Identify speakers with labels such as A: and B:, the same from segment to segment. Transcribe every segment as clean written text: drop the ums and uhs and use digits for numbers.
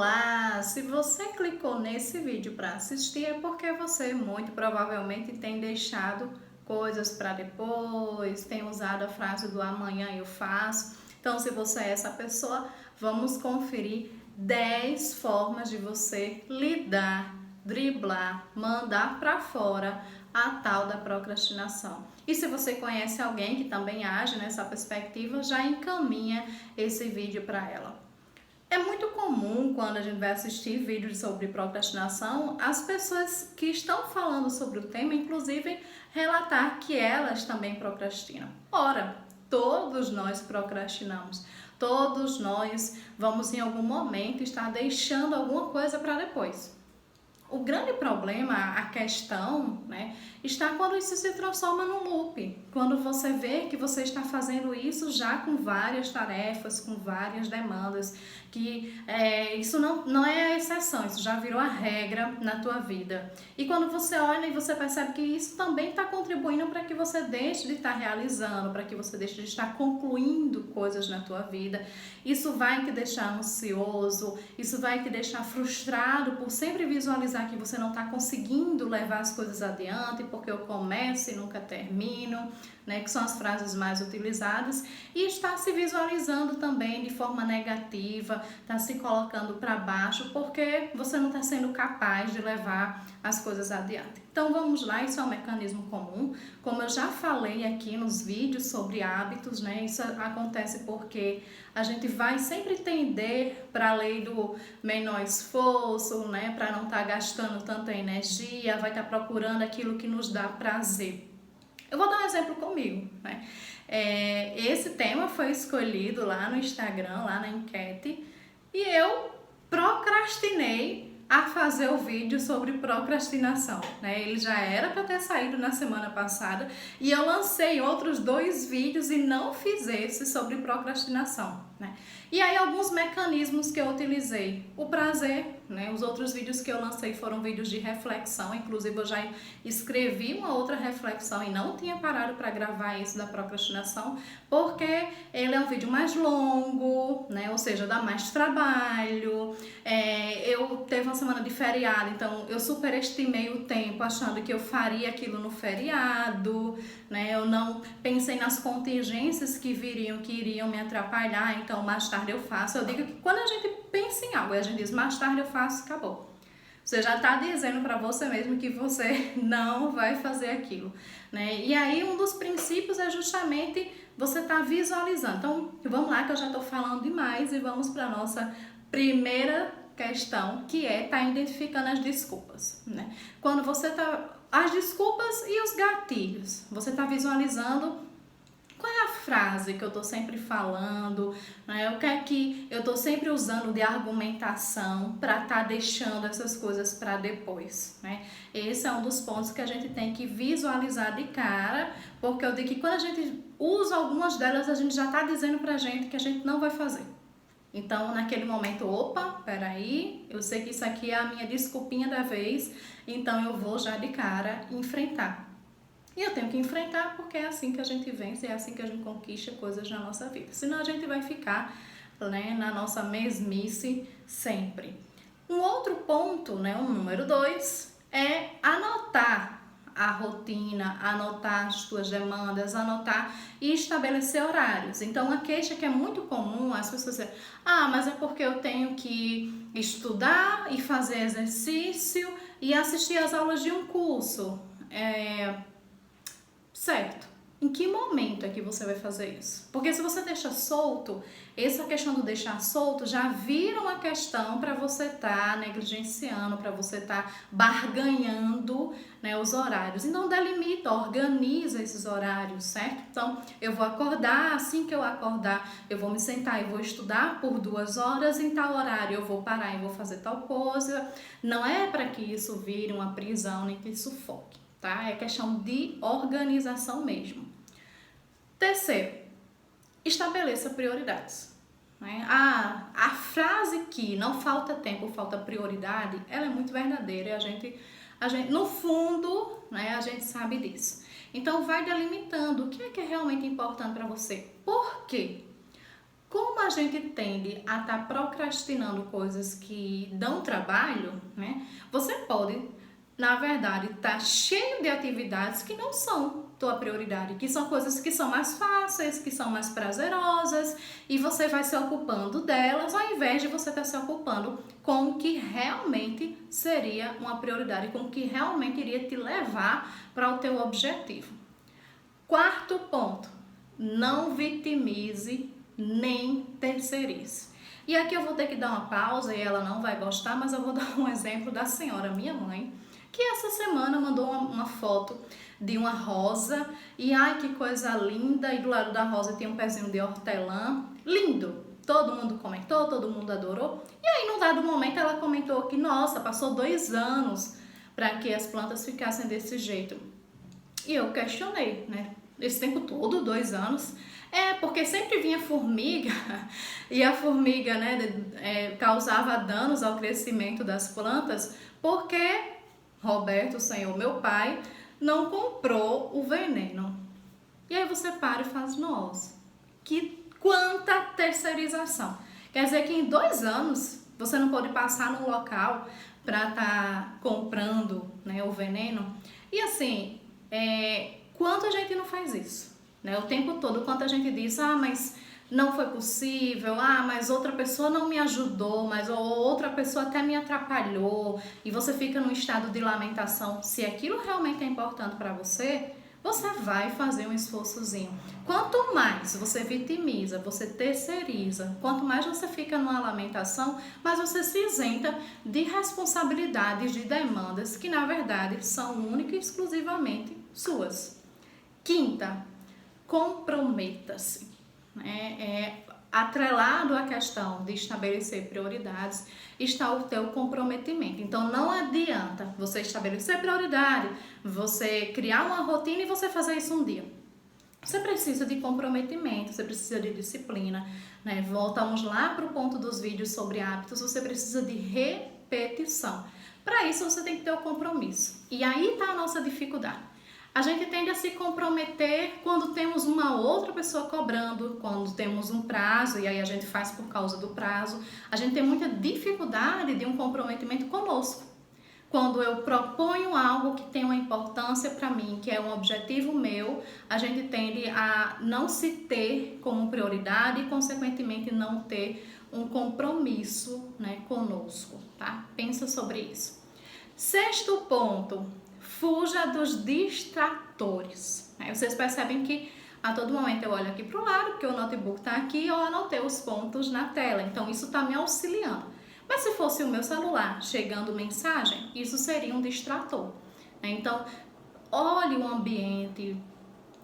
A: Olá! Se você clicou nesse vídeo para assistir é porque você muito provavelmente tem deixado coisas para depois, tem usado a frase do amanhã eu faço. Então, se você é essa pessoa, vamos conferir 10 formas de você lidar, driblar, mandar para fora a tal da procrastinação. E se você conhece alguém que também age nessa perspectiva, já encaminha esse vídeo para ela. É muito comum quando a gente vai assistir vídeos sobre procrastinação, as pessoas que estão falando sobre o tema, inclusive, relatar que elas também procrastinam. Ora, todos nós procrastinamos. Todos nós vamos em algum momento estar deixando alguma coisa para depois. O grande problema, a questão, está quando isso se transforma num loop. Quando você vê que você está fazendo isso já com várias tarefas, com várias demandas, que isso não é a exceção, isso já virou a regra na tua vida. E quando você olha e você percebe que isso também está contribuindo para que você deixe de estar realizando, para que você deixe de estar concluindo coisas na tua vida, isso vai te deixar ansioso, isso vai te deixar frustrado por sempre visualizar que você não está conseguindo levar as coisas adiante, porque eu começo e nunca termino, que são as frases mais utilizadas, e está se visualizando também de forma negativa, está se colocando para baixo, porque você não está sendo capaz de levar as coisas adiante. Então vamos lá, isso é um mecanismo comum, como eu já falei aqui nos vídeos sobre hábitos, isso acontece porque a gente vai sempre tender para a lei do menor esforço, para não estar gastando tanta energia, vai estar procurando aquilo que nos dá prazer. Eu vou dar um exemplo comigo, esse tema foi escolhido lá no Instagram, lá na enquete, e eu procrastinei a fazer o vídeo sobre procrastinação, Ele já era para ter saído na semana passada e eu lancei outros 2 vídeos e não fiz esse sobre procrastinação, E aí alguns mecanismos que eu utilizei, o prazer, Os outros vídeos que eu lancei foram vídeos de reflexão, inclusive eu já escrevi uma outra reflexão e não tinha parado para gravar esse da procrastinação, porque ele é um vídeo mais longo, Ou seja, dá mais trabalho, eu teve uma semana de feriado, então eu superestimei o tempo achando que eu faria aquilo no feriado, Eu não pensei nas contingências que iriam me atrapalhar, então mais tarde eu faço. Eu digo que quando a gente pensa em algo e a gente diz mais tarde eu faço, acabou. Você já está dizendo para você mesmo que você não vai fazer aquilo, E aí um dos princípios é justamente você estar visualizando. Então vamos lá que eu já estou falando demais e vamos para a nossa primeira questão, que é estar identificando as desculpas, Quando você está... As desculpas e os gatilhos. Você está visualizando qual é a frase que eu estou sempre falando, O que é que eu estou sempre usando de argumentação para estar deixando essas coisas para depois, Esse é um dos pontos que a gente tem que visualizar de cara, porque eu digo que quando a gente usa algumas delas, a gente já está dizendo para a gente que a gente não vai fazer. Então, naquele momento, opa, peraí, eu sei que isso aqui é a minha desculpinha da vez, então eu vou já de cara enfrentar. E eu tenho que enfrentar porque é assim que a gente vence, é assim que a gente conquista coisas na nossa vida. Senão a gente vai ficar na nossa mesmice sempre. Um outro ponto, o número 2, é anotar a rotina, anotar as tuas demandas, anotar e estabelecer horários. Então, uma queixa que é muito comum, as pessoas dizem, mas é porque eu tenho que estudar e fazer exercício e assistir às aulas de um curso. Certo. Em que momento é que você vai fazer isso? Porque se você deixa solto, essa questão do deixar solto já vira uma questão para você estar negligenciando, para você estar barganhando, os horários. Então, delimita, organiza esses horários, certo? Então, eu vou acordar, assim que eu acordar, eu vou me sentar e vou estudar por 2 horas, em tal horário eu vou parar e vou fazer tal coisa. Não é para que isso vire uma prisão, nem que sufoque. É questão de organização mesmo. Terceiro, estabeleça prioridades. A frase que não falta tempo, falta prioridade, ela é muito verdadeira e a gente no fundo, a gente sabe disso. Então vai delimitando o que é realmente importante para você. Por quê? Como a gente tende a estar procrastinando coisas que dão trabalho, né? Você pode, na verdade, estar cheio de atividades que não são tua prioridade, que são coisas que são mais fáceis, que são mais prazerosas, e você vai se ocupando delas, ao invés de você estar se ocupando com o que realmente seria uma prioridade, com o que realmente iria te levar para o teu objetivo. Quarto ponto, não vitimize nem terceirize. E aqui eu vou ter que dar uma pausa e ela não vai gostar, mas eu vou dar um exemplo da senhora, minha mãe, que essa semana mandou uma foto de uma rosa e ai que coisa linda, e do lado da rosa tem um pezinho de hortelã, lindo, todo mundo comentou, todo mundo adorou, e aí num dado momento ela comentou que nossa, passou 2 anos para que as plantas ficassem desse jeito, e eu questionei, né, esse tempo todo, 2 anos, porque sempre vinha formiga e a formiga, né, causava danos ao crescimento das plantas, porque Roberto, o Senhor, meu pai, não comprou o veneno. E aí você para e faz, nossa, quanta terceirização. Quer dizer que em 2 anos você não pode passar num local para estar comprando, né, o veneno. E assim, quanto a gente não faz isso? Né? O tempo todo, quanto a gente diz, mas não foi possível, mas outra pessoa não me ajudou, mas outra pessoa até me atrapalhou, e você fica num estado de lamentação. Se aquilo realmente é importante para você, você vai fazer um esforçozinho. Quanto mais você vitimiza, você terceiriza, quanto mais você fica numa lamentação, mais você se isenta de responsabilidades, de demandas que na verdade são única e exclusivamente suas. Quinta, comprometa-se. Atrelado à questão de estabelecer prioridades está o teu comprometimento. Então não adianta você estabelecer prioridade, você criar uma rotina e você fazer isso um dia. Você precisa de comprometimento, você precisa de disciplina, né? Voltamos lá para o ponto dos vídeos sobre hábitos, você precisa de repetição. Para isso você tem que ter o compromisso. E aí está a nossa dificuldade. A gente tende a se comprometer quando temos uma outra pessoa cobrando, quando temos um prazo e aí a gente faz por causa do prazo. A gente tem muita dificuldade de um comprometimento conosco. Quando eu proponho algo que tem uma importância para mim, que é um objetivo meu, a gente tende a não se ter como prioridade e, consequentemente, não ter um compromisso, né, conosco, tá? Pensa sobre isso. Sexto ponto. Fuja dos distratores. Vocês percebem que a todo momento eu olho aqui para o lado, porque o notebook está aqui e eu anotei os pontos na tela. Então, isso está me auxiliando. Mas se fosse o meu celular chegando mensagem, isso seria um distrator. Então, olhe o ambiente,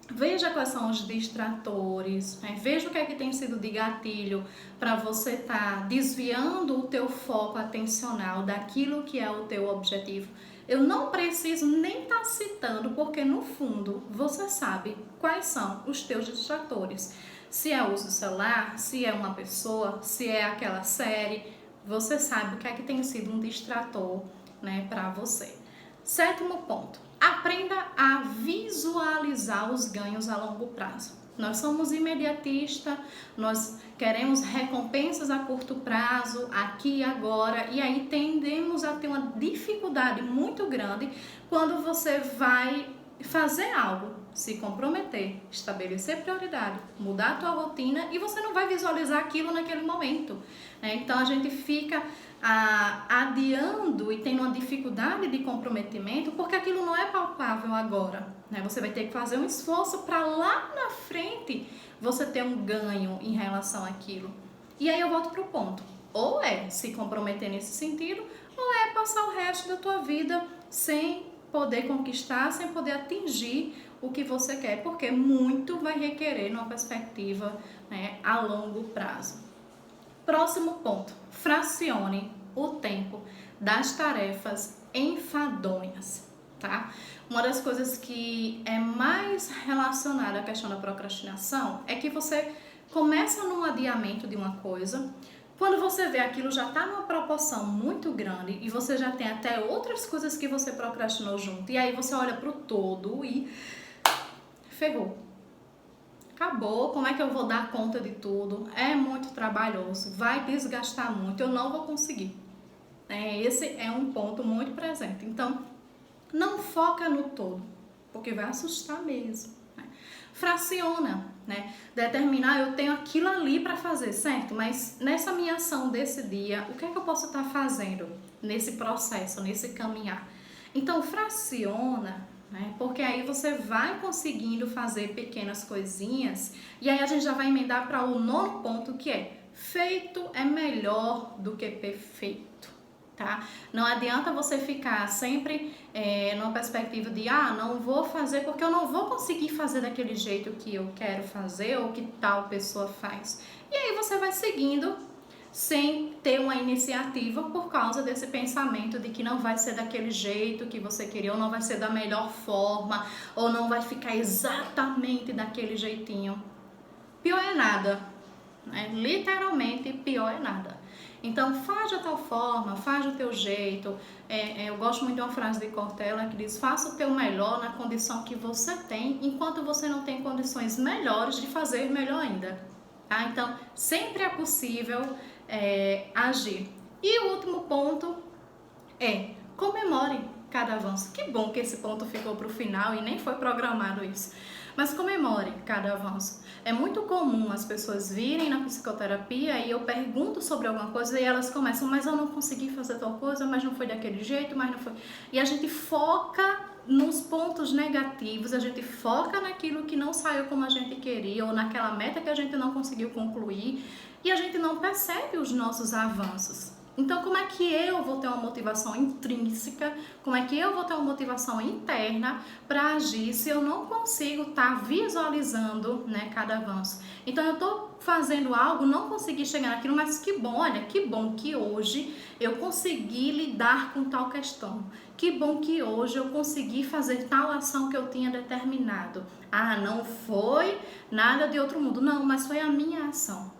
A: veja quais são os distratores, veja o que é que tem sido de gatilho para você estar desviando o teu foco atencional daquilo que é o teu objetivo. Eu não preciso nem estar citando, porque no fundo você sabe quais são os teus distratores. Se é o uso do celular, se é uma pessoa, se é aquela série, você sabe o que é que tem sido um distrator, né, para você. Sétimo ponto, aprenda a visualizar os ganhos a longo prazo. Nós somos imediatistas, nós queremos recompensas a curto prazo, aqui e agora, e aí tendemos a ter uma dificuldade muito grande quando você vai fazer algo, se comprometer, estabelecer prioridade, mudar a tua rotina e você não vai visualizar aquilo naquele momento. Então a gente fica adiando e tendo uma dificuldade de comprometimento porque aquilo não é palpável agora. Você vai ter que fazer um esforço para lá na frente você ter um ganho em relação àquilo. E aí eu volto para o ponto. Ou é se comprometer nesse sentido, ou é passar o resto da tua vida sem poder conquistar, sem poder atingir o que você quer, porque muito vai requerer numa perspectiva, né, a longo prazo. Próximo ponto, fracione o tempo das tarefas enfadonhas, tá? Uma das coisas que é mais relacionada à questão da procrastinação é que você começa num adiamento de uma coisa, quando você vê aquilo já está numa proporção muito grande e você já tem até outras coisas que você procrastinou junto, e aí você olha para o todo e ferrou. acabou, como é que eu vou dar conta de tudo? É muito trabalhoso, vai desgastar muito, eu não vou conseguir. Esse é um ponto muito presente. Então, não foca no todo, porque vai assustar mesmo. Fraciona, né? Determinar, eu tenho aquilo ali para fazer, certo? Mas nessa minha ação desse dia, o que é que eu posso estar fazendo nesse processo, nesse caminhar? Então, fraciona, né? Porque aí você vai conseguindo fazer pequenas coisinhas e aí a gente já vai emendar para o 9º ponto, que é: feito é melhor do que perfeito. Tá? Não adianta você ficar sempre numa perspectiva de não vou fazer porque eu não vou conseguir fazer daquele jeito que eu quero fazer ou que tal pessoa faz. E aí você vai seguindo sem ter uma iniciativa por causa desse pensamento de que não vai ser daquele jeito que você queria, ou não vai ser da melhor forma, ou não vai ficar exatamente daquele jeitinho. Pior é nada, né? Literalmente pior é nada. Então faz de tal forma, faz do teu jeito. Eu gosto muito de uma frase de Cortella que diz: faça o teu melhor na condição que você tem, enquanto você não tem condições melhores de fazer melhor ainda. Tá? Então sempre é possível agir. E o último ponto é: comemore cada avanço. Que bom que esse ponto ficou para o final e nem foi programado isso. Mas comemore cada avanço. É muito comum as pessoas virem na psicoterapia e eu pergunto sobre alguma coisa e elas começam: mas eu não consegui fazer tal coisa, mas não foi daquele jeito, mas não foi. E a gente foca nos pontos negativos, a gente foca naquilo que não saiu como a gente queria ou naquela meta que a gente não conseguiu concluir e a gente não percebe os nossos avanços. Então, como é que eu vou ter uma motivação intrínseca, como é que eu vou ter uma motivação interna para agir se eu não consigo estar visualizando, né, cada avanço? Então, eu estou fazendo algo, não consegui chegar naquilo, mas que bom, olha, que bom que hoje eu consegui lidar com tal questão. Que bom que hoje eu consegui fazer tal ação que eu tinha determinado. Não foi nada de outro mundo, não, mas foi a minha ação.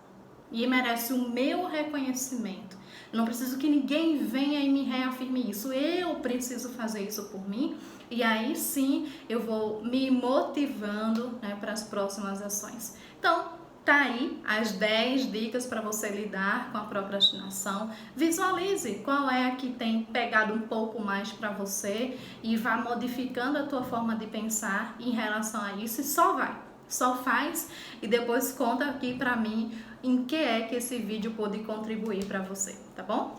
A: E merece o meu reconhecimento. Eu não preciso que ninguém venha e me reafirme isso. Eu preciso fazer isso por mim. E aí sim eu vou me motivando, né, para as próximas ações. Então, tá aí as 10 dicas para você lidar com a procrastinação. Visualize qual é a que tem pegado um pouco mais para você e vá modificando a tua forma de pensar em relação a isso, e só faz e depois conta aqui para mim em que é que esse vídeo pôde contribuir para você, tá bom?